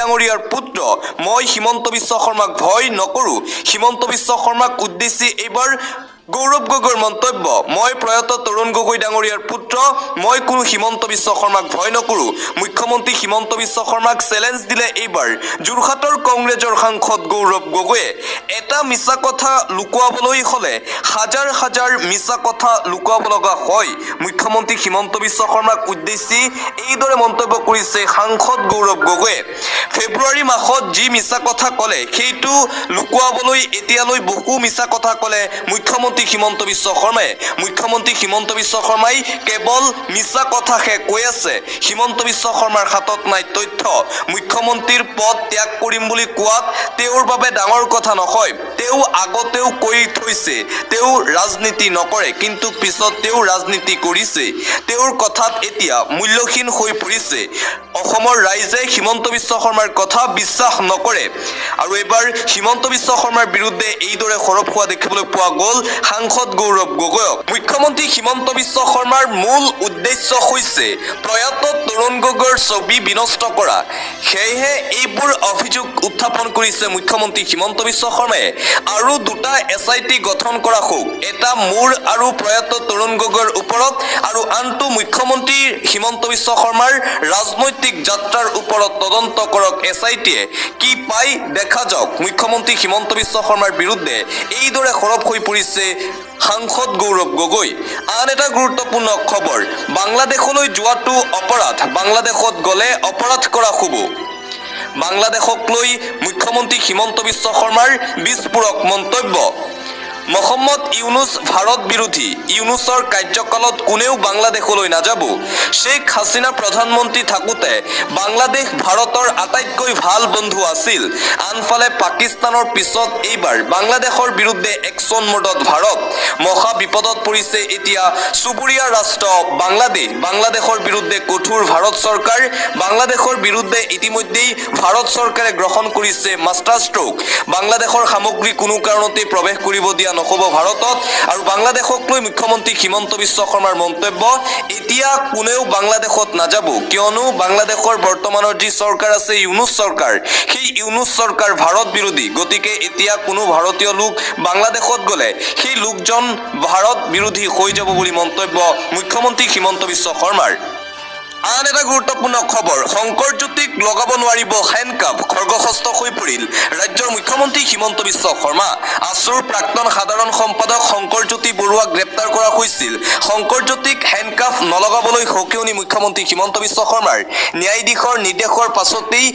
ডাঙৰীয়াৰ পুত্ৰ মই হিমন্ত বিশ্ব শৰ্মাক ভয় নকৰোঁ। হিমন্ত বিশ্ব শৰ্মাক উদ্দেশ্যি এইবাৰ গৌৰৱ গগৈৰ মন্তব্য, মই প্ৰয়াত তৰুণ গগৈ ডাঙৰীয়াৰ পুত্ৰ, মই কোনো হিমন্ত বিশ্ব শৰ্মাক ভয় নকৰোঁ। মুখ্যমন্ত্ৰী হিমন্ত বিশ্ব শৰ্মাক চেলেঞ্জ দিলে এইবাৰ যোৰহাটৰ কংগ্ৰেছৰ সাংসদ গৌৰৱ গগৈয়ে। এটা মিছা কথা লুকুৱাবলৈ হ'লে হাজাৰ হাজাৰ মিছা কথা লুকুৱাব লগা হয়। মুখ্যমন্ত্ৰী হিমন্ত বিশ্ব শৰ্মাক উদ্দেশ্যি এইদৰে মন্তব্য কৰিছে সাংসদ গৌৰৱ গগৈয়ে। ফেব্ৰুৱাৰী মাহত যি মিছা কথা ক'লে সেইটো লুকুৱাবলৈ এতিয়ালৈ বহু মিছা কথা ক'লে মুখ্যমন্ত্ৰী হিমন্ত বিশ্ব শৰ্মাই। মুখ্যমন্ত্ৰী হিমন্ত বিশ্ব শৰ্মাই কেৱল মিছা কথাহে কৈ আছে। হিমন্ত বিশ্ব শৰ্মাৰ হাতত নাই তথ্য। মুখ্যমন্ত্ৰীৰ পদ ত্যাগ কৰিম বুলি কোৱাত তেওঁৰ বাবে ডাঙৰ কথা নহয়। তেওঁ আগতেও কৈ থৈছে তেওঁ ৰাজনীতি নকৰে, কিন্তু পিছত তেওঁ ৰাজনীতি কৰিছে। তেওঁৰ কথাত এতিয়া মূল্যহীন হৈ পৰিছে। অসমৰ ৰাইজে হিমন্ত বিশ্ব শৰ্মাৰ কথা বিশ্বাস নকৰে। আৰু এইবাৰ হিমন্ত বিশ্ব শৰ্মাৰ বিৰুদ্ধে এইদৰে সৰব হোৱা দেখিবলৈ পোৱা গ'ল সাংসদ গৌৰৱ গগৈক। মুখ্যমন্ত্ৰী হিমন্ত বিশ্ব শৰ্মাৰ মূল উদ্দেশ্য হৈছে প্ৰয়াত তৰুণ গগৈৰ ছবি বিনষ্ট কৰা। সেয়েহে এইবোৰ অভিযোগ উত্থাপন কৰিছে মুখ্যমন্ত্ৰী হিমন্ত বিশ্ব শৰ্মাই। আৰু দুটা SIT গঠন কৰা হোক, এটা মোৰ আৰু প্ৰয়াত তৰুণ গগৈৰ ওপৰত আৰু আনটো মুখ্যমন্ত্ৰী হিমন্ত বিশ্ব শৰ্মাৰ ৰাজনৈতিক যাত্ৰাৰ ওপৰত তদন্ত কৰক SITয়ে। কি পায় দেখা যাওক। মুখ্যমন্ত্ৰী হিমন্ত বিশ্ব শৰ্মাৰ বিৰুদ্ধে এইদৰে সৰব হৈ পৰিছে সাংসদ গৌৰৱ গগৈ। আন এটা গুৰুত্বপূৰ্ণ খবৰ, বাংলাদেশলৈ যোৱাটো অপৰাধ, বাংলাদেশত গ'লে অপৰাধ কৰা হ'ব। বাংলাদেশক লৈ মুখ্যমন্ত্ৰী হিমন্ত বিশ্ব শৰ্মাৰ বিস্ফোৰক মন্তব্য। মহম্মদ ইউনুছ ভাৰত বিৰোধী। ইউনুছৰ কাৰ্যকালত কোনেও বাংলাদেশলৈ নাযাব। শ্বেখ হাছিনা প্ৰধানমন্ত্ৰী থাকোঁতে বাংলাদেশ ভাৰতৰ আটাইতকৈ ভাল বন্ধু আছিল। আনফালে পাকিস্তানৰ পিছত এইবাৰ বাংলাদেশৰ বিৰুদ্ধে একশ্যন মোডত ভাৰত। মহা বিপদত পৰিছে এতিয়া চুবুৰীয়া ৰাষ্ট্ৰ বাংলাদেশ। বাংলাদেশৰ বিৰুদ্ধে কঠোৰ ভাৰত চৰকাৰ। বাংলাদেশৰ বিৰুদ্ধে ইতিমধ্যেই ভাৰত চৰকাৰে গ্ৰহণ কৰিছে মাষ্টাৰ ষ্ট্ৰোক। বাংলাদেশৰ সামগ্ৰী কোনো কাৰণতে প্ৰৱেশ কৰিব দিয়া নহ'ব ভাৰতত। আৰু বাংলাদেশক লৈ মুখ্যমন্ত্ৰী হিমন্ত বিশ্ব শৰ্মাৰ মন্তব্য, এতিয়া কোনেও বাংলাদেশত নাযাব, কিয়নো বাংলাদেশৰ বৰ্তমানৰ যি চৰকাৰ আছে ইউনুছ চৰকাৰ, সেই ইউনুছ চৰকাৰ ভাৰত বিৰোধী। গতিকে এতিয়া কোনো ভাৰতীয় লোক বাংলাদেশত গ'লে সেই লোকজন ভাৰত বিৰোধী হৈ যাব বুলি মন্তব্য মুখ্যমন্ত্ৰী হিমন্ত বিশ্ব শৰ্মাৰ। আন এটা গুৰুত্বপূৰ্ণ খবৰ, শংকৰজ্যোতিক লগাব নোৱাৰিব হেণ্ডকাফ, খৰ্গহস্ত হৈ পৰিল ৰাজ্যৰ মুখ্যমন্ত্ৰী হিমন্ত বিশ্ব শৰ্মা। আছুৰ প্ৰাক্তন সাধাৰণ সম্পাদক শংকৰজ্যোতি বৰুৱাক গ্ৰেপ্তাৰ কৰা হৈছিল। শংকৰজ্যোতিক হেণ্ডকাফ নলগাবলৈ সকিয়নি মুখ্যমন্ত্ৰী হিমন্ত বিশ্ব শৰ্মাৰ। ন্যায়াধীশৰ নিৰ্দেশৰ পাছতেই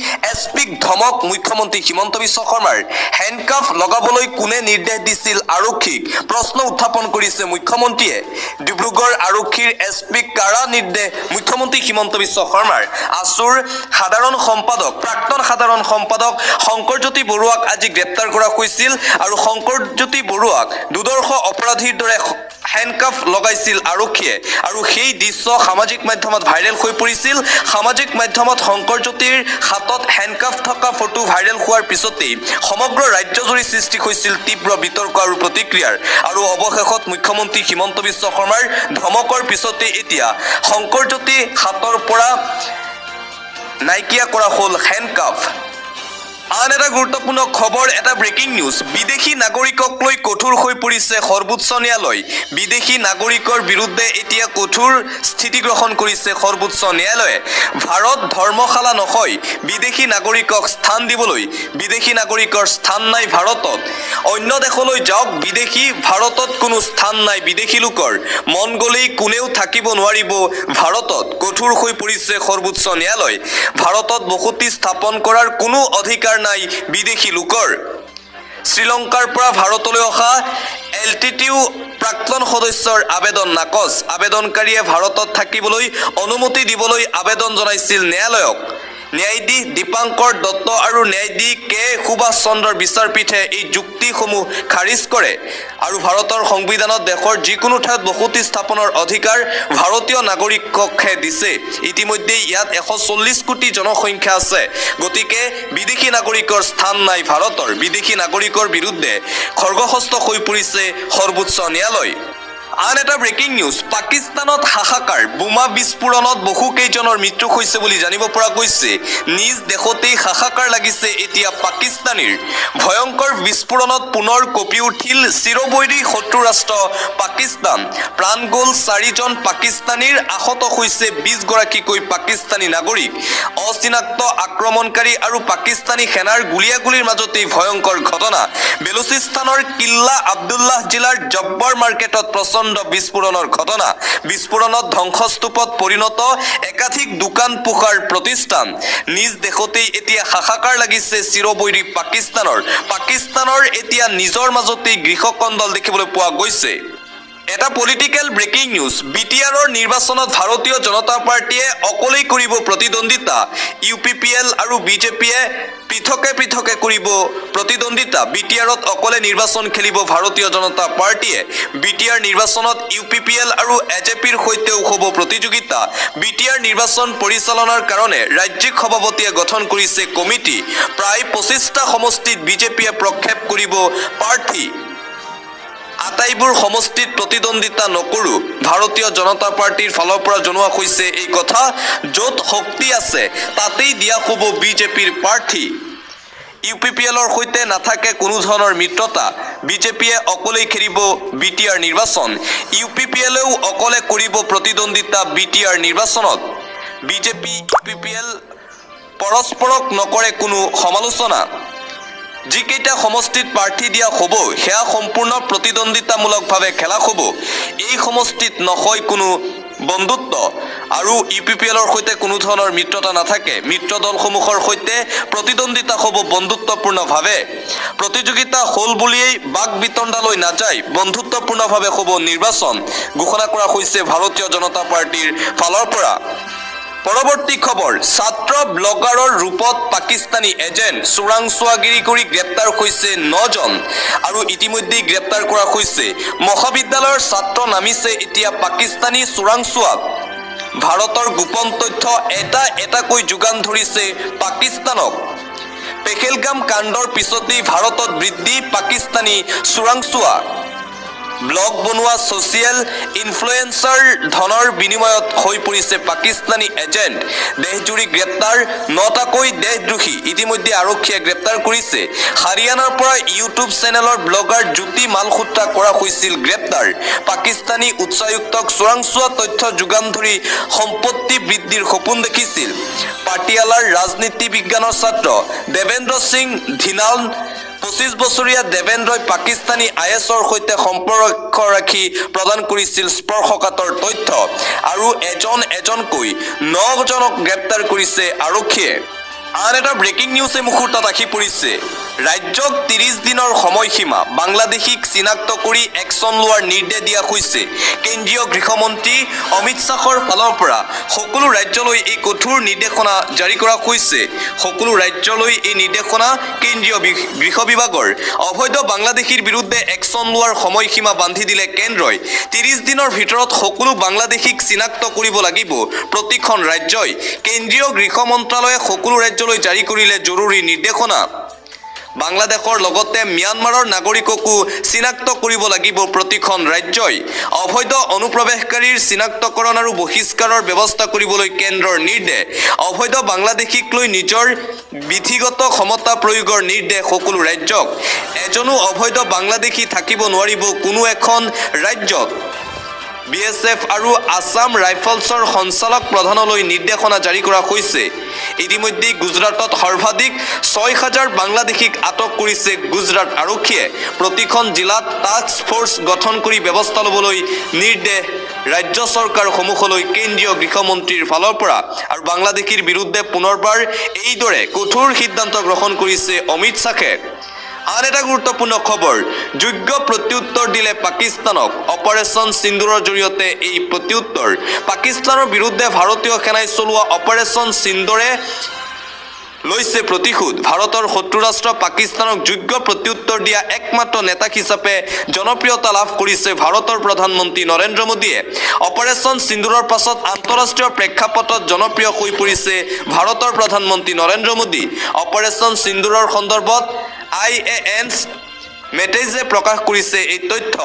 SPক ধমক মুখ্যমন্ত্ৰী হিমন্ত বিশ্ব শৰ্মাৰ। হেণ্ডকাফ লগাবলৈ কোনে নিৰ্দেশ দিছিল আৰক্ষীক, প্ৰশ্ন উত্থাপন কৰিছে মুখ্যমন্ত্ৰীয়ে। ডিব্ৰুগড় আৰক্ষীৰ SPক কাৰা নিৰ্দেশ মুখ্যমন্ত্ৰী হিমন্ত বিশ্ব শৰ্মাৰ। আছুৰ সাধাৰণ সম্পাদক প্ৰাক্তন সাধাৰণ সম্পাদক শংকৰজ্যোতি বৰুৱাক আজি গ্ৰেপ্তাৰ কৰা হৈছিল। আৰু শংকৰজ্যোতি বৰুৱাক দুৰ্ধৰ্ষ অপৰাধীৰ দৰে হেণ্ডকাফ লগাইছিল আৰক্ষীয়ে। আৰু সেই দৃশ্য সামাজিক মাধ্যমত ভাইৰেল হৈ পৰিছিল। সামাজিক মাধ্যমত শংকৰজ্যোতিৰ হাতত হেণ্ডকাফ থকা ফটো ভাইৰেল হোৱাৰ পিছতেই সমগ্ৰ ৰাজ্যজুৰি সৃষ্টি হৈছিল তীব্ৰ বিতৰ্ক আৰু প্ৰতিক্ৰিয়াৰ। আৰু অৱশেষত মুখ্যমন্ত্ৰী হিমন্ত বিশ্ব শৰ্মাৰ ধমকৰ পিছতে এতিয়া শংকৰজ্যোতি হাতৰ পৰা নাইকিয়া কৰা হ'ল হেণ্ডকাফ। আন এটা গুৰুত্বপূৰ্ণ খবৰ, এটা ব্ৰেকিং নিউজ, বিদেশী নাগৰিকক লৈ কঠোৰ হৈ পৰিছে সৰ্বোচ্চ ন্যায়ালয়। বিদেশী নাগৰিকৰ বিৰুদ্ধে এতিয়া কঠোৰ স্থিতি গ্ৰহণ কৰিছে সৰ্বোচ্চ ন্যায়ালয়ে। ভাৰত ধৰ্মশালা নহয়, বিদেশী নাগৰিকক স্থান দিবলৈ। বিদেশী নাগৰিকৰ স্থান নাই ভাৰতত। অন্য দেশলৈ যাওক বিদেশী, ভাৰতত কোনো স্থান নাই বিদেশী লোকৰ। মন গ'লেই কোনেও থাকিব নোৱাৰিব ভাৰতত। কঠোৰ হৈ পৰিছে সৰ্বোচ্চ ন্যায়ালয়। ভাৰতত বসতি স্থাপন কৰাৰ কোনো অধিকাৰ নাই বিদেশী লোকৰ। শ্ৰীলংকাৰ পৰা ভাৰতলৈ অহা LTTE প্ৰাক্তন সদস্যৰ আবেদন নাকচ। আবেদনকাৰীয়ে ভাৰতত থাকিবলৈ অনুমতি দিবলৈ আবেদন জনাইছিল ন্যায়ালয়ক। ন্যায়াধীশ দীপাংকৰ দত্ত আৰু ন্যায়াধীশ কে সুভাষ চন্দ্ৰৰ বিচাৰপীঠে এই যুক্তিসমূহ খাৰিজ কৰে। আৰু ভাৰতৰ সংবিধানত দেশৰ যিকোনো ঠাইত বসতি স্থাপনৰ অধিকাৰ ভাৰতীয় নাগৰিককহে দিছে। ইতিমধ্যে ইয়াত 140 কোটি জনসংখ্যা আছে। গতিকে বিদেশী নাগৰিকৰ স্থান নাই ভাৰতৰ। বিদেশী নাগৰিকৰ বিৰুদ্ধে খৰ্গহস্ত হৈ পৰিছে সৰ্বোচ্চ ন্যায়ালয়। আন এটা ব্ৰেকিং নিউজ পাকিস্তানত হাহাকাৰ বোমা বিস্ফোৰণত বহুকেইজনৰ মৃত্যু হৈছে বুলি জানিব পৰা গৈছে নিজ দেশতেই হাহাকাৰ লাগিছে এতিয়া পাকিস্তানীৰ ভয়ংকৰ বিস্ফোৰণত পুনৰ কঁপি উঠিল চিৰবৈৰী শত্ৰু ৰাষ্ট্ৰ পাকিস্তান প্ৰাণ গ'ল 4জন পাকিস্তানীৰ আহত হৈছে 20 গৰাকীকৈ পাকিস্তানী নাগৰিক অচিনাক্ত আক্ৰমণকাৰী আৰু পাকিস্তানী সেনাৰ গুলিয়াগুলিৰ মাজতেই ভয়ংকৰ ঘটনা বেলুচিস্তানৰ কিল্লা আব্দুল্লাহ জিলাৰ জব্বৰ মাৰ্কেটত প্ৰচণ্ড বিস্ফোৰণৰ ঘটনা বিস্ফোৰণত ধ্বংসস্তূপত পৰিণত একাধিক দোকান পোহাৰ প্ৰতিষ্ঠান নিজ দেশতেই এতিয়া হাহাকাৰ লাগিছে চিৰবৈৰী পাকিস্তানৰ এতিয়া নিজৰ মাজতেই গৃহকন্দল দেখিবলৈ পোৱা গৈছে এটা পলিটিক্যাল ব্ৰেকিং নিউজ বিটিআৰৰ নিৰ্বাচনত ভাৰতীয় জনতা পাৰ্টিয়ে অকলেই কৰিব প্ৰতিদ্বন্দ্বিতা ইউপিপিএল আৰু বিজেপিয়ে পৃথকে কৰিব প্ৰতিদ্বন্দ্বিতা বিটিআৰত অকলে নিৰ্বাচন খেলিব ভাৰতীয় জনতা পাৰ্টিয়ে বিটিআৰ নিৰ্বাচনত ইউপিপিএল আৰু এজেপিৰ সৈতেও হ'ব প্ৰতিযোগিতা বিটিআৰ নিৰ্বাচন পৰিচালনাৰ কাৰণে ৰাজ্যিক সভাপতিয়ে গঠন কৰিছে কমিটি প্ৰায় 25টা সমষ্টিত বিজেপিয়ে প্ৰক্ষেপ কৰিব প্ৰাৰ্থী আটাইবোৰ সমষ্টিত প্ৰতিদ্বন্দ্বিতা নকৰো ভাৰতীয় জনতা পাৰ্টিৰ ফালৰ পৰা জনোৱা হৈছে এই কথা য'ত শক্তি আছে তাতেই দিয়া হ'ব বিজেপিৰ প্ৰাৰ্থী ইউপিপিএলৰ সৈতে নাথাকে কোনো ধৰণৰ মিত্ৰতা বিজেপিয়ে অকলেই খেলিব বিটিআৰ নিৰ্বাচন ইউপিপিএলেও অকলে কৰিব প্ৰতিদ্বন্দ্বিতা বিটিআৰ নিৰ্বাচনত বিজেপি ইউপিপিএল পৰস্পৰক নকৰে কোনো সমালোচনা যিকেইটা সমষ্টিত প্ৰাৰ্থী দিয়া হ'ব সেয়া সম্পূৰ্ণ প্ৰতিদ্বন্দ্বিতামূলকভাৱে খেলা হ'ব এই সমষ্টিত নহয় কোনো বন্ধুত্ব আৰু ইউপিপিএলৰ সৈতে কোনো ধৰণৰ মিত্ৰতা নাথাকে মিত্ৰ দলসমূহৰ সৈতে প্ৰতিদ্বন্দ্বিতা হ'ব বন্ধুত্বপূৰ্ণভাৱে প্ৰতিযোগিতা হ'ল বুলিয়েই বাক বিতণ্ডালৈ নাযায় বন্ধুত্বপূৰ্ণভাৱে হ'ব নিৰ্বাচন ঘোষণা কৰা হৈছে ভাৰতীয় জনতা পাৰ্টিৰ ফালৰ পৰা পৰৱৰ্তী খবৰ ছাত্ৰ ব্লগাৰৰ ৰূপত পাকিস্তানী এজেণ্ট চোৰাংচোৱাগিৰি কৰি গ্ৰেপ্তাৰ হৈছে 9জন আৰু ইতিমধ্যেই গ্ৰেপ্তাৰ কৰা হৈছে মহাবিদ্যালয়ৰ ছাত্ৰ নামিছে এতিয়া পাকিস্তানী চোৰাংচোৱাত ভাৰতৰ গোপন তথ্য এটাকৈ যোগান ধৰিছে পাকিস্তানক পেহেলগাম কাণ্ডৰ পিছতেই ভাৰতত বৃদ্ধি পাকিস্তানী চোৰাংচোৱা ব্লগ বনোৱা ছ'চিয়েল ইনফ্লুৱেঞ্চাৰ ধনৰ বিনিময়ত হৈ পৰিছে পাকিস্তানী এজেণ্ট দেশজুৰি গ্ৰেপ্তাৰ 9টাকৈ দেশদ্ৰোহী ইতিমধ্যে আৰক্ষীয়ে গ্ৰেপ্তাৰ কৰিছে হাৰিয়ানাৰ পৰা ইউটিউব চেনেলৰ ব্লগাৰ জ্যোতি মালহোত্ৰা কৰা হৈছিল গ্ৰেপ্তাৰ পাকিস্তানী উচ্চায়ুক্তক চোৰাংচোৱা তথ্য যোগান ধৰি সম্পত্তি বৃদ্ধিৰ সপোন দেখিছিল পাটিয়ালাৰ ৰাজনীতি বিজ্ঞানৰ ছাত্ৰ দেৱেন্দ্ৰ সিং ধিনাল 25 বছৰীয়া দেৱেন্দ্ৰই পাকিস্তানী আইএছৰ সৈতে সম্পৰ্ক ৰাখি প্ৰদান কৰিছিল স্পৰ্শকাতৰ তথ্য আৰু এজনকৈ 9জনক গ্ৰেপ্তাৰ কৰিছে আৰক্ষীয়ে আন এটা ব্ৰেকিং নিউজ এই মুহূৰ্তত আহি পৰিছে ৰাজ্যক 30 দিনৰ সময়সীমা বাংলাদেশীক চিনাক্ত কৰি একশ্যন লোৱাৰ নিৰ্দেশ দিয়া হৈছে কেন্দ্ৰীয় গৃহমন্ত্ৰী অমিত শ্বাহৰ ফালৰ পৰা সকলো ৰাজ্যলৈ এই কঠোৰ নিৰ্দেশনা জাৰি কৰা হৈছে সকলো ৰাজ্যলৈ এই নিৰ্দেশনা কেন্দ্ৰীয় গৃহ বিভাগৰ অবৈধ বাংলাদেশীৰ বিৰুদ্ধে একশ্যন লোৱাৰ সময়সীমা বান্ধি দিলে কেন্দ্ৰই 30 দিনৰ ভিতৰত সকলো বাংলাদেশীক চিনাক্ত কৰিব লাগিব প্ৰতিখন ৰাজ্যই কেন্দ্ৰীয় গৃহ মন্ত্ৰালয়ে সকলো ৰাজ্যলৈ জাৰি কৰিলে জৰুৰী নিৰ্দেশনা বাংলাদেশৰ লগতে ম্যানমাৰৰ নাগৰিককো চিনাক্ত কৰিব লাগিব প্ৰতিখন ৰাজ্যই অবৈধ অনুপ্ৰৱেশকাৰীৰ চিনাক্তকৰণ আৰু বহিষ্কাৰৰ ব্যৱস্থা কৰিবলৈ কেন্দ্ৰৰ নিৰ্দেশ অবৈধ বাংলাদেশীক লৈ নিজৰ বিধিগত ক্ষমতা প্ৰয়োগৰ নিৰ্দেশ সকলো ৰাজ্যক এজনো অবৈধ বাংলাদেশী থাকিব নোৱাৰিব কোনো এখন ৰাজ্যত বিএছএফ আৰু আসাম ৰাইফলছৰ সঞ্চালক প্ৰধানলৈ নিৰ্দেশনা জাৰি কৰা হৈছে ইতিমধ্যে গুজৰাটত সৰ্বাধিক 6000 বাংলাদেশীক আটক কৰিছে গুজৰাট আৰক্ষীয়ে প্ৰতিখন জিলাত টাস্ক ফ'ৰ্চ গঠন কৰি ব্যৱস্থা ল'বলৈ নিৰ্দেশ ৰাজ্য চৰকাৰসমূহলৈ কেন্দ্ৰীয় গৃহমন্ত্ৰীৰ ফালৰ পৰা আৰু বাংলাদেশীৰ বিৰুদ্ধে পুনৰবাৰ এইদৰে কঠোৰ সিদ্ধান্ত গ্ৰহণ কৰিছে অমিত শ্বাহে আন এটা গুৰুত্বপূৰ্ণ খবৰ যোগ্য প্ৰত্যুত্তৰ দিলে পাকিস্তানক অপাৰেশ্যন সিন্দুৰৰ জৰিয়তে এই প্ৰত্যুত্তৰ পাকিস্তানৰ বিৰুদ্ধে ভাৰতীয় সেনাই চলোৱা অপাৰেশ্যন সিন্দুৰে লৈছে প্ৰতিশোধ ভাৰতৰ শত্ৰু ৰাষ্ট্ৰ পাকিস্তানক যোগ্য প্ৰত্যুত্তৰ দিয়া একমাত্ৰ নেতা হিচাপে জনপ্ৰিয়তা লাভ কৰিছে ভাৰতৰ প্ৰধানমন্ত্ৰী নৰেন্দ্ৰ মোদীয়ে অপাৰেশ্যন সিন্দুৰৰ পাছত আন্তঃৰাষ্ট্ৰীয় প্ৰেক্ষাপটত জনপ্ৰিয় হৈ পৰিছে ভাৰতৰ প্ৰধানমন্ত্ৰী নৰেন্দ্ৰ মোদী অপাৰেশ্যন সিন্দুৰৰ সন্দৰ্ভত IANS মেটেজে প্ৰকাশ কৰিছে এই তথ্য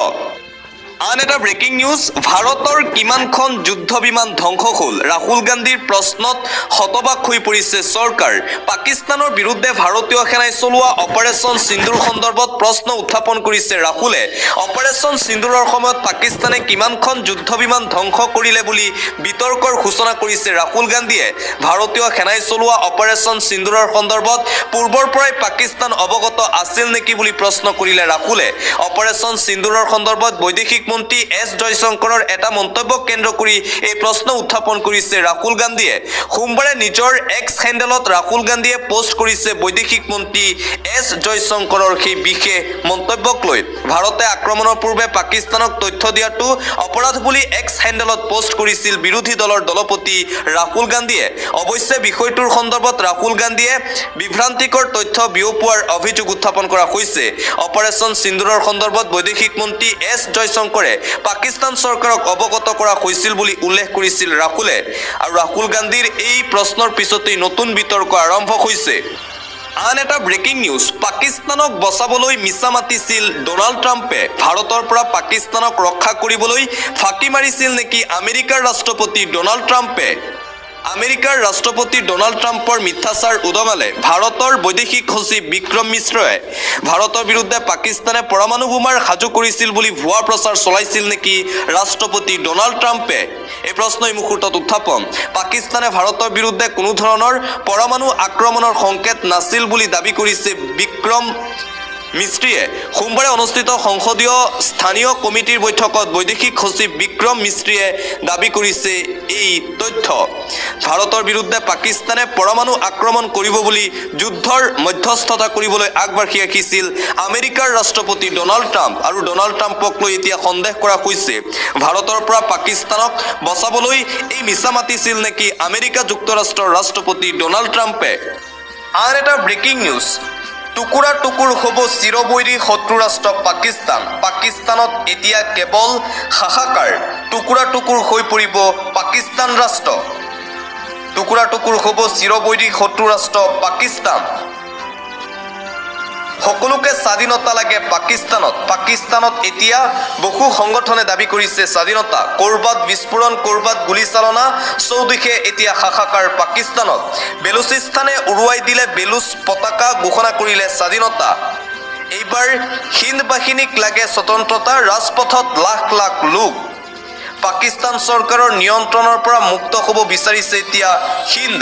আন এটা ব্ৰেকিং নিউজ ভাৰতৰ কিমানখন যুদ্ধ বিমান ধ্বংস হ'ল ৰাহুল গান্ধীৰ প্ৰশ্নত হতবাক হৈ পৰিছে চৰকাৰ পাকিস্তানৰ বিৰুদ্ধে ভাৰতীয় সেনাই চলোৱা অপাৰেশ্যন সিন্দুৰ সন্দৰ্ভত প্ৰশ্ন উত্থাপন কৰিছে ৰাহুলে অপাৰেশ্যন সিন্দুৰৰ সময়ত পাকিস্তানে কিমানখন যুদ্ধ বিমান ধ্বংস কৰিলে বুলি বিতৰ্কৰ সূচনা কৰিছে ৰাহুল গান্ধীয়ে ভাৰতীয় সেনাই চলোৱা অপাৰেশ্যন সিন্দুৰৰ সন্দৰ্ভত পূৰ্বৰ পৰাই পাকিস্তান অৱগত আছিল নেকি বুলি প্ৰশ্ন কৰিলে ৰাহুলে অপাৰেশ্যন সিন্দুৰৰ সন্দৰ্ভত বৈদেশিক মন্ত্ৰী এছ জয়শংকৰৰ এটা মন্তব্যক কেন্দ্ৰ কৰি এই প্ৰশ্ন উত্থাপন কৰিছে ৰাহুল গান্ধীয়ে সোমবাৰে নিজৰ এক্স হেণ্ডেলত ৰাহুল গান্ধীয়ে পোষ্ট কৰিছে বৈদেশিক মন্ত্ৰী এছ জয়শংকৰৰ সেই বিশেষ মন্তব্যক লৈ ভাৰতে আক্ৰমণৰ পূৰ্বে পাকিস্তানক তথ্য দিয়াটো অপৰাধ বুলি এক্স হেণ্ডেলত পোষ্ট কৰিছিল বিৰোধী দলৰ দলপতি ৰাহুল গান্ধীয়ে অৱশ্যে বিষয়টোৰ সন্দৰ্ভত ৰাহুল গান্ধীয়ে বিভ্ৰান্তিকৰ তথ্য বিয়পোৱাৰ অভিযোগ উত্থাপন কৰা হৈছে অপাৰেশ্যন সিন্দুৰৰ সন্দৰ্ভত বৈদেশিক মন্ত্ৰী এছ জয়শংকৰে পাকিস্তান চৰকাৰক অৱগত কৰা হৈছিল বুলি উল্লেখ কৰিছিল ৰাহুলে আৰু ৰাহুল গান্ধীৰ এই প্ৰশ্নৰ পিছতেই নতুন বিতৰ্ক আৰম্ভ হৈছে আন এটা ব্ৰেকিং নিউজ পাকিস্তানক বচাবলৈ মিছা মাতিছিল ডোনাল্ড ট্ৰাম্পে ভাৰতৰ পৰা পাকিস্তানক ৰক্ষা কৰিবলৈ ফাঁকি মাৰিছিল নেকি আমেৰিকাৰ ৰাষ্ট্ৰপতি ডোনাল্ড ট্ৰাম্পে আমেৰিকাৰ ৰাষ্ট্ৰপতি ডোনাল্ড ট্ৰাম্পৰ মিথ্যাচাৰ উদঙালে ভাৰতৰ বৈদেশিক সচিব বিক্ৰম মিশ্ৰই ভাৰতৰ বিৰুদ্ধে পাকিস্তানে পৰমাণু বোমাৰ সাজু কৰিছিল বুলি ভুৱা প্ৰচাৰ চলাইছিল নেকি ৰাষ্ট্ৰপতি ডোনাল্ড ট্ৰাম্পে এই প্ৰশ্ন এই মুহূৰ্তত উত্থাপন পাকিস্তানে ভাৰতৰ বিৰুদ্ধে কোনো ধৰণৰ পৰমাণু আক্ৰমণৰ সংকেত নাছিল বুলি দাবী কৰিছে বিক্ৰম মিস্ত্ৰীয়ে সোমবাৰে অনুষ্ঠিত সংসদীয় স্থানীয় কমিটিৰ বৈঠকত বৈদেশিক সচিব বিক্ৰম মিস্ত্ৰীয়ে দাবী কৰিছে এই তথ্য ভাৰতৰ বিৰুদ্ধে পাকিস্তানে পৰমাণু আক্ৰমণ কৰিব বুলি যুদ্ধৰ মধ্যস্থতা কৰিবলৈ আগবাঢ়ি আহিছিল আমেৰিকাৰ ৰাষ্ট্ৰপতি ডোনাল্ড ট্ৰাম্প আৰু ডোনাল্ড ট্ৰাম্পক লৈ এতিয়া সন্দেহ কৰা হৈছে ভাৰতৰ পৰা পাকিস্তানক বচাবলৈ এই মিছা মাতিছিল নেকি আমেৰিকা যুক্তৰাষ্ট্ৰৰ ৰাষ্ট্ৰপতি ডোনাল্ড ট্ৰাম্পে আন এটা ব্ৰেকিং নিউজ টুকুৰা টুকুৰ হ'ব চিৰবৈৰী শত্ৰু ৰাষ্ট্ৰ পাকিস্তানত এতিয়া কেৱল হাহাকাৰ টুকুৰা টুকুৰ হৈ পৰিব পাকিস্তান ৰাষ্ট্ৰ টুকুৰা টুকুৰ হ'ব চিৰবৈৰী শত্ৰু ৰাষ্ট্ৰ পাকিস্তান সকলোকে স্বাধীনতা লাগে পাকিস্তানত এতিয়া বহু সংগঠনে দাবী কৰিছে স্বাধীনতা কৰবাত বিস্ফোৰণ কৰবাত গুলীচালনা চৌদিশে এতিয়া হাহাকাৰ পাকিস্তানত বেলুচিস্তানে উৰুৱাই দিলে বেলুচ পতাকা ঘোষণা কৰিলে স্বাধীনতা এইবাৰ হিন্দ বাহিনীক লাগে স্বতন্ত্ৰতা ৰাজপথত লাখ লাখ লোক পাকিস্তান চৰকাৰৰ নিয়ন্ত্ৰণৰ পৰা মুক্ত হ'ব বিচাৰিছে এতিয়া হিন্দ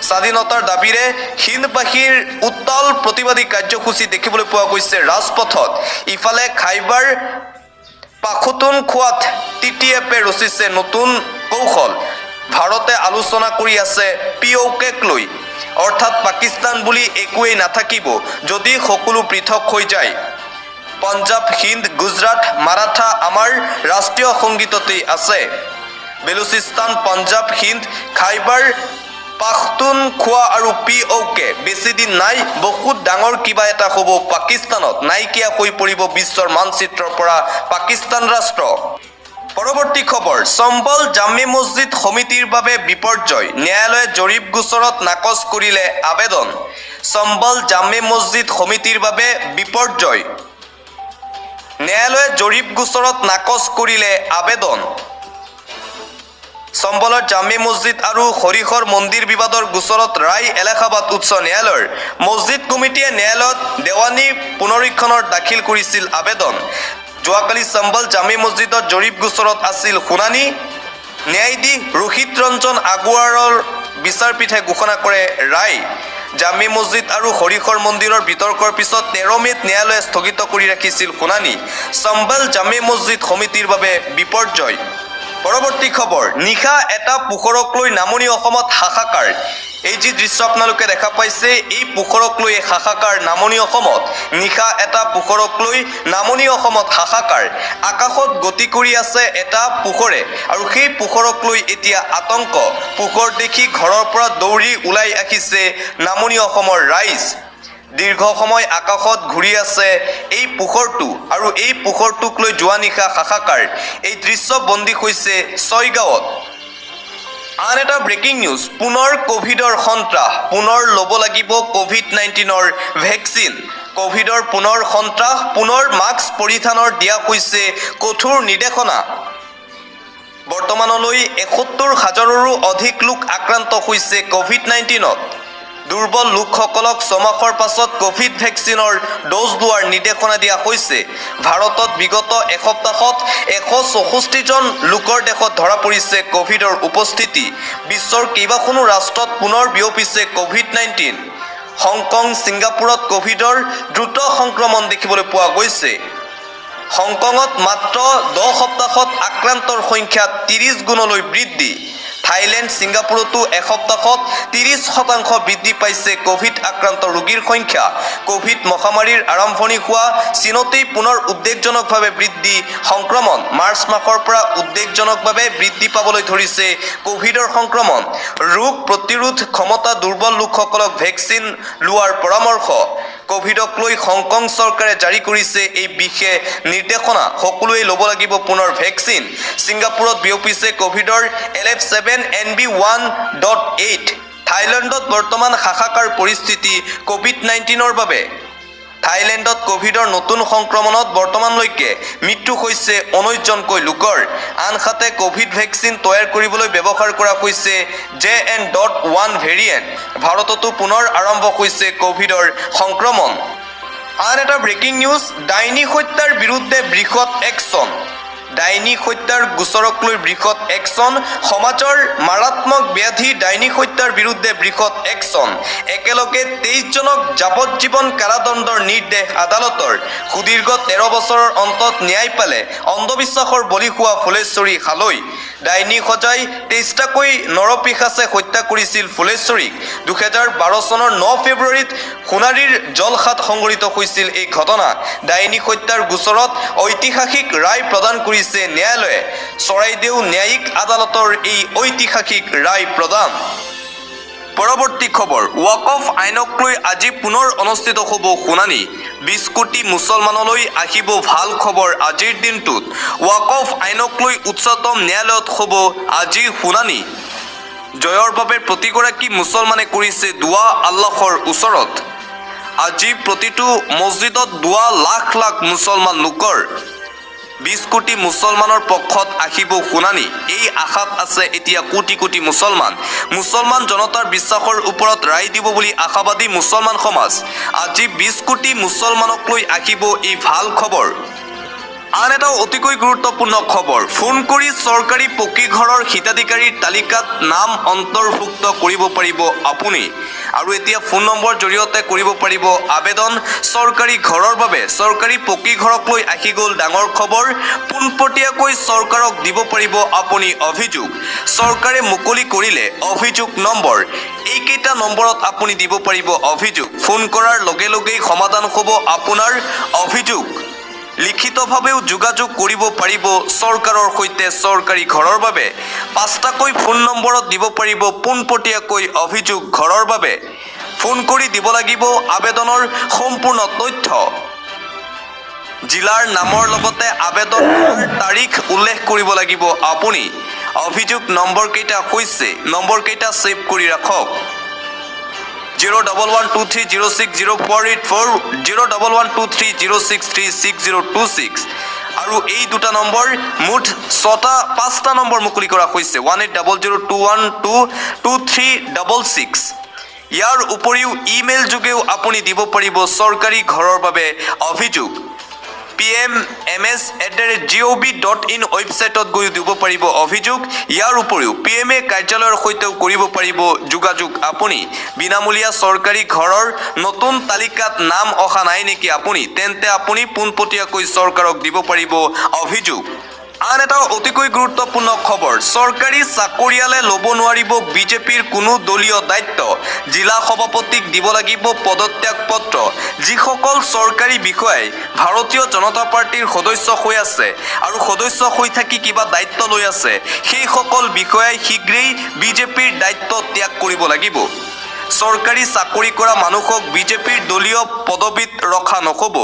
স্বাধীনতাৰ দাবীৰে হিন্দবাসীৰ উত্তাল প্ৰতিবাদী কাৰ্যসূচী দেখিবলৈ পোৱা গৈছে ৰাজপথত ইফালে খাইবাৰ পাখতুনখোৱাত টিটিএফে ৰচিছে নতুন কৌশল ভাৰতে আলোচনা কৰি আছে পিঅ'কেক লৈ অৰ্থাৎ পাকিস্তান বুলি একোৱেই নাথাকিব যদি সকলো পৃথক হৈ যায় পঞ্জাব হিন্দ গুজৰাট মাৰাঠা আমাৰ ৰাষ্ট্ৰীয় সংগীততেই আছে বেলুচিস্তান পঞ্জাব হিন্দ খাইবাৰ পাখতুনখোৱা আৰু পিঅ'কে বেছিদিন নাই বহুত ডাঙৰ কিবা এটা হ'ব পাকিস্তানত নাইকিয়া হৈ পৰিব বিশ্বৰ মানচিত্ৰৰ পৰা পাকিস্তান ৰাষ্ট্ৰ পৰৱৰ্তী খবৰ চম্বল জামে মছজিদ সমিতিৰ বাবে বিপৰ্যয় ন্যায়ালয়ে জৰীপ গোচৰত নাকচ কৰিলে আবেদন চম্বল জামে মছজিদ সমিতিৰ বাবে বিপৰ্যয় ন্যায়ালয়ে জৰীপ গোচৰত নাকচ কৰিলে আবেদন চম্বলৰ জামে মছজিদ আৰু হৰিহৰ মন্দিৰ বিবাদৰ গোচৰত ৰায় এলাহাবাদ উচ্চ ন্যায়ালয়ৰ মছজিদ কমিটিয়ে ন্যায়ালয়ত দেৱানী পুনৰীক্ষণৰ দাখিল কৰিছিল আবেদন যোৱাকালি চম্বল জামে মছজিদৰ জৰীপ গোচৰত আছিল শুনানি ন্যায়াধীশ ৰোহিত ৰঞ্জন আগৰৱালৰ বিচাৰপীঠে ঘোষণা কৰে ৰায় জামে মছজিদ আৰু হৰিহৰ মন্দিৰৰ বিতৰ্কৰ পিছত 13 মেত ন্যায়ালয়ে স্থগিত কৰি ৰাখিছিল শুনানি চম্বল জামে মছজিদ সমিতিৰ বাবে বিপৰ্যয় পৰৱৰ্তী খবৰ নিশা এটা পোখৰক লৈ নামনি অসমত হাহাকাৰ এই যি দৃশ্য আপোনালোকে দেখা পাইছে এই পোখৰক লৈ হাহাকাৰ নামনি অসমত নিশা এটা পোখৰক লৈ নামনি অসমত হাহাকাৰ আকাশত গতি কৰি আছে এটা পোখৰে আৰু সেই পোখৰক লৈ এতিয়া আতংক পোখৰ দেখি ঘৰৰ পৰা দৌৰি ওলাই আহিছে নামনি অসমৰ ৰাইজ দীৰ্ঘ সময় আকাশত ঘূৰি আছে এই পোখৰটো আৰু এই পোখৰটোক লৈ যোৱা নিশা হাহাকাৰ এই দৃশ্য বন্দী হৈছে ছয়গাঁৱত আন এটা ব্ৰেকিং নিউজ পুনৰ কোভিডৰ সন্ত্ৰাস পুনৰ ল'ব লাগিব কোভিড-19ৰ ভেকচিন কোভিডৰ পুনৰ সন্ত্ৰাস, পুনৰ মাস্ক পৰিধানৰ দিয়া হৈছে কঠোৰ নিৰ্দেশনা। বৰ্তমানলৈ ৭১,০০০ৰো অধিক লোক আক্ৰান্ত হৈছে কোভিড-19ত। দুৰ্বল লোকসকলক ছমাহৰ পাছত কোভিড ভেকচিনৰ ড'জ লোৱাৰ নিৰ্দেশনা দিয়া হৈছে। ভাৰতত বিগত এসপ্তাহত ১৬৪ জন লোকৰ দেশত ধৰা পৰিছে কোভিডৰ উপস্থিতি। বিশ্বৰ কেইবাখনো ৰাষ্ট্ৰত পুনৰ বিয়পিছে কোভিড-19। হংকং, ছিংগাপুৰত কোভিডৰ দ্ৰুত সংক্ৰমণ দেখিবলৈ পোৱা গৈছে। হংকঙত মাত্ৰ 10 সপ্তাহত আক্ৰান্তৰ সংখ্যা 30 গুণলৈ বৃদ্ধি। থাইলেণ্ড, ছিংগাপুৰতো এসপ্তাহত 30% বৃদ্ধি পাইছে কোভিড আক্ৰান্ত ৰোগীৰ সংখ্যা। কোভিড মহামাৰীৰ আৰম্ভণি হোৱা চীনতেই পুনৰ উদ্বেগজনকভাৱে বৃদ্ধি সংক্ৰমণ। মাৰ্চ মাহৰ পৰা উদ্বেগজনকভাৱে বৃদ্ধি পাবলৈ ধৰিছে কোভিডৰ সংক্ৰমণ। ৰোগ প্ৰতিৰোধ ক্ষমতা দুৰ্বল লোকসকলক ভেকচিন লোৱাৰ পৰামৰ্শ। কোভিডক লৈ হংকং চৰকাৰে জাৰি কৰিছে এই বিশেষ নিৰ্দেশনা। সকলোৱে ল'ব লাগিব পুনৰ ভেকচিন। ছিংগাপুৰত বিয়পিছে কোভিডৰ LF7NB1.8। থাইলেণ্ডত বৰ্তমান হাহাকাৰ পৰিস্থিতি কোভিড-19ৰ বাবে। থাইলেণ্ডত কোভিডৰ নতুন সংক্ৰমণত বৰ্তমানলৈকে মৃত্যু হৈছে 19 জনকৈ লোকৰ। আনহাতে কোভিড ভেকচিন তৈয়াৰ কৰিবলৈ ব্যৱহাৰ কৰা হৈছে JN.1 ভেৰিয়েণ্ট। ভাৰততো পুনৰ আৰম্ভ হৈছে কোভিডৰ সংক্ৰমণ। আন এটা ব্ৰেকিং নিউজ, ডাইনী হত্যাৰ বিৰুদ্ধে বৃহৎ একশ্যন। ডাইনী হত্যাৰ গোচৰক লৈ বৃহৎ একশ্যন। সমাজৰ মাৰাত্মক ব্যাধি ডাইনী হত্যাৰ বিৰুদ্ধে বৃহৎ একশ্যন। একেলগে 23 জনক যাৱজ্জীৱন কাৰাদণ্ডৰ নিৰ্দেশ আদালতৰ। সুদীৰ্ঘ 13 বছৰৰ অন্তত ন্যায় পালে অন্ধবিশ্বাসৰ বলি হোৱা ফুলেশ্বৰী হালৈ। ডাইনী সজাই 23টাকৈ নৰপিশাচে হত্যা কৰিছিল ফুলেশ্বৰীক। 2012 চনৰ 9 ফেব্ৰুৱাৰীত সোণাৰীৰ জলসাত সংঘটিত হৈছিল এই ঘটনা। ডাইনী হত্যাৰ গোচৰত ঐতিহাসিক ৰায় প্ৰদান কৰিছে ন্যায়ালয়ে। চৰাইদেউ ন্যায়িক আদালতৰ এই ঐতিহাসিক ৰায় প্ৰদান। পৰৱৰ্তী খবৰ, ৱাকফ আইনক লৈ আজি পুনৰ অনুষ্ঠিত হ'ব শুনানি। 20 কোটি মুছলমানলৈ আহিব ভাল খবৰ আজিৰ দিনটোত। ৱাকফ আইনক লৈ উচ্চতম ন্যায়ালয়ত হ'ব আজি শুনানি। জয়ৰ বাবে প্ৰতিগৰাকী মুছলমানে কৰিছে দুৱা আল্লাহৰ ওচৰত। আজি প্ৰতিটো মছজিদত দুৱা লাখ লাখ মুছলমান লোকৰ। 20 কোটি মুছলমানৰ পক্ষত আহিব শুনানি। এই আশাত আছে এতিয়া কোটি কোটি মুছলমান। মুছলমান জনতাৰ বিশ্বাসৰ ওপৰত ৰায় দিব বুলি আশাবাদী মুছলমান সমাজ। আজি 20 কোটি মুছলমানক লৈ আহিব এই ভাল খবৰ। আন এটা অতিকৈ গুৰুত্বপূৰ্ণ খবৰ, ফোন কৰি চৰকাৰী পকী ঘৰৰ হিতাধিকাৰীৰ তালিকাত নাম অন্তৰ্ভুক্ত কৰিব পাৰিব আপুনি। আৰু এতিয়া ফোন নম্বৰ জৰিয়তে কৰিব পাৰিব আবেদন চৰকাৰী ঘৰৰ বাবে। চৰকাৰী পকী ঘৰক লৈ আহি গ'ল ডাঙৰ খবৰ। পোনপটীয়াকৈ চৰকাৰক দিব পাৰিব আপুনি অভিযোগ। চৰকাৰে মুকলি কৰিলে অভিযোগ নম্বৰ। এইকেইটা নম্বৰত আপুনি দিব পাৰিব অভিযোগ। ফোন কৰাৰ লগে লগেই সমাধান হ'ব আপোনাৰ অভিযোগ। লিখিতভাৱেও যোগাযোগ কৰিব পাৰিব চৰকাৰৰ সৈতে চৰকাৰী ঘৰৰ বাবে। 5টাকৈ ফোন নম্বৰত দিব পাৰিব পোনপটীয়াকৈ অভিযোগ ঘৰৰ বাবে। ফোন কৰি দিব লাগিব আবেদনৰ সম্পূৰ্ণ তথ্য। জিলাৰ নামৰ লগতে আবেদন কৰাৰ তাৰিখ উল্লেখ কৰিব লাগিব আপুনি। অভিযোগ নম্বৰকেইটা হৈছে, নম্বৰকেইটা ছেভ কৰি ৰাখক। 01123060484, 0112306366026 আৰু এই দুটা নম্বৰ মুঠ 5টা নম্বৰ মুকলি কৰা হৈছে। 180021222366। ইয়াৰ উপৰিও ইমেইল যোগেও আপুনি দিব পাৰিব চৰকাৰী ঘৰৰ বাবে অভিযোগ। pmms@gov.in ৱেবছাইটত গৈ দিব পাৰিব অভিযোগ। ইয়াৰ উপৰিও PMA কাৰ্যালয়ৰ সৈতেও কৰিব পাৰিব যোগাযোগ আপুনি। বিনামূলীয়া চৰকাৰী ঘৰৰ নতুন তালিকাত নাম অহা নাই নেকি আপুনি, তেন্তে আপুনি পোনপটীয়াকৈ চৰকাৰক দিব পাৰিব অভিযোগ। আন এটা অতিকৈ গুৰুত্বপূৰ্ণ খবৰ, চৰকাৰী চাকৰিয়ালে ল'ব নোৱাৰিব বিজেপিৰ কোনো দলীয় দায়িত্ব। জিলা সভাপতিক দিব লাগিব পদত্যাগ পত্ৰ। যিসকল চৰকাৰী বিষয়াই ভাৰতীয় জনতা পাৰ্টীৰ সদস্য হৈ আছে আৰু সদস্য হৈ থাকি কিবা দায়িত্ব লৈ আছে, সেইসকল বিষয়াই শীঘ্ৰেই বিজেপিৰ দায়িত্ব ত্যাগ কৰিব লাগিব। চৰকাৰী চাকৰি কৰা মানুহক বিজেপিৰ দলীয় পদবীত ৰখা নহ'ব।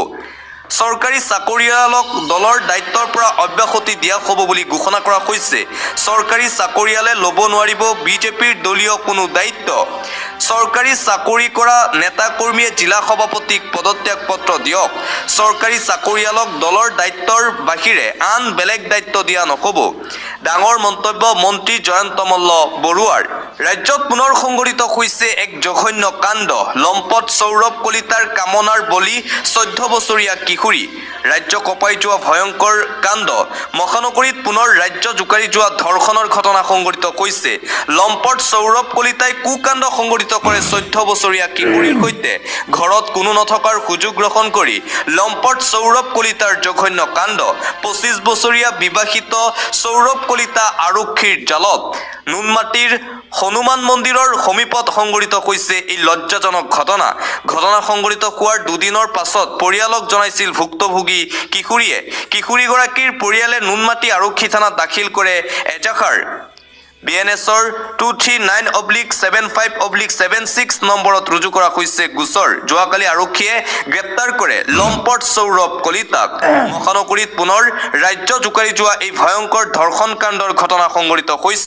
চৰকাৰী চাকৰিয়ালক দলৰ দায়িত্বৰ পৰা অব্যাহতি দিয়া হ'ব বুলি ঘোষণা কৰা হৈছে। চৰকাৰী চাকৰিয়ালে ল'ব নোৱাৰিব বিজেপিৰ দলীয় কোনো দায়িত্ব। চৰকাৰী চাকৰি কৰা নেতা কৰ্মীয়ে জিলা সভাপতিক পদত্যাগ পত্ৰ দিয়ক। চৰকাৰী চাকৰিয়ালক দলৰ দায়িত্বৰ বাহিৰে আন বেলেগ দায়িত্ব দিয়া নহ'ব। ডাঙৰ মন্তব্য মন্ত্ৰী জয়ন্ত মল্ল বৰুৱাৰ। ৰাজ্যত পুনৰ সংঘটিত হৈছে এক জঘন্য কাণ্ড। লম্পট সৌৰভ কলিতাৰ কামনাৰ বলি 14 বছৰীয়া কিশোৰী। ৰাজ্য কঁপাই যোৱা ভয়ংকৰ কাণ্ড। মহানগৰীত পুনৰ ৰাজ্য জোকাৰি যোৱা ধৰ্ষণৰ ঘটনা সংঘটিত হৈছে। লম্পট সৌৰভ কলিতাই কুকাণ্ড সংঘটিত কৰে 14 বছৰীয়া কিশোৰীৰ সৈতে। ঘৰত কোনো নথকাৰ সুযোগ গ্ৰহণ কৰি লম্পট সৌৰভ কলিতাৰ জঘন্য কাণ্ড। 25 বছৰীয়া বিবাহিত সৌৰভ কলিতা আৰক্ষীৰ জালত। নুনমাটিৰ হনুমান মন্দিৰৰ সমীপত সংঘটিত হৈছে এই লজ্জাজনক ঘটনা। ঘটনা সংঘটিত হোৱাৰ দুদিনৰ পাছত পৰিয়ালক জনাইছিল ভুক্তভোগী কিশোৰীয়ে। কিশোৰীগৰাকীৰ পৰিয়ালে নুনমাটি আৰক্ষী থানাত দাখিল কৰে এজাহাৰ। BNSৰ 239/75/76 নম্বৰত ৰুজু কৰা হৈছে গোচৰ। যোৱাকালি আৰক্ষীয়ে গ্ৰেপ্তাৰ কৰে লম্পট সৌৰভ কলিতাক। মহানগৰীত পুনৰ ৰাজ্য জোকাৰি যোৱা এই ভয়ংকৰ ধৰ্ষণ কাণ্ডৰ ঘটনা সংঘটিত হৈছে।